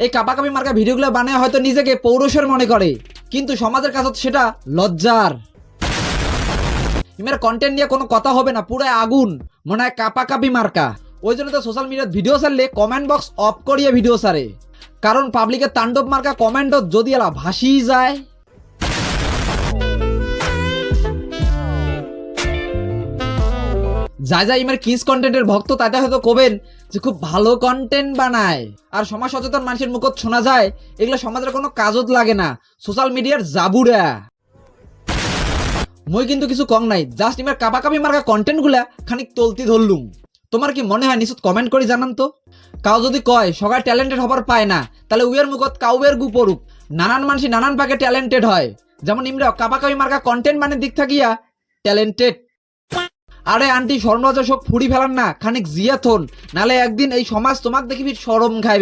এই কাপাকাপি মার্কা ভিডিওগুলো বানায় হয়তো নিজেকে পৌরুষের মনে করে, কিন্তু সমাজের কাছে সেটা লজ্জার। ইমের কন্টেন্ট নিয়ে কোনো কথা হবে না, পুরো আগুন মনে হয় কাপাকাপি মার্কা। ওই জন্য তো সোশ্যাল মিডিয়াত ভিডিও ছাড়লে কমেন্ট বক্স অফ করিয়ে ভিডিও ছাড়ে, কারণ পাবলিকের তাণ্ডব মার্কা কমেন্টত যদি এলা ভাসি যায়। যাই ইমের কিস কন্টেন্টের ভক্ত তাতে হয়তো কবেন যে খুব ভালো কন্টেন্ট বানায়, আর সমাজ সচেতন মানুষের মুখত শোনা যায় এগুলো সমাজের কোনো কাজত লাগে না, সোশ্যাল মিডিয়ার জাবুরা। মই কিন্তু কিছু কম নাই, জাস্ট ইমের কাপাকাপি মার্কা কন্টেন্ট গুলা খানিক তলতি ধরলুম। তোমার কি মনে হয় নিশ্চিত কমেন্ট করে জানান তো। কাউ যদি কয় সবাই ট্যালেন্টেড হবার পায় না, তাহলে উয়ের মুখত কাউয়ের গু পড়ুক। নানান মানুষ নানান পাকে ট্যালেন্টেড হয়, যেমন ইমরা কাপাকাপি মার্কা কন্টেন্ট মানে দিক থাকিয়া ট্যালেন্টেড। আরে আন্টি স্বর্ণরাজা শোক ফুড়ি ফেলান না, খানিক জিয়া থন, নালে একদিন এই সমাজ তোমাক দেখিবি শরম খাইবে।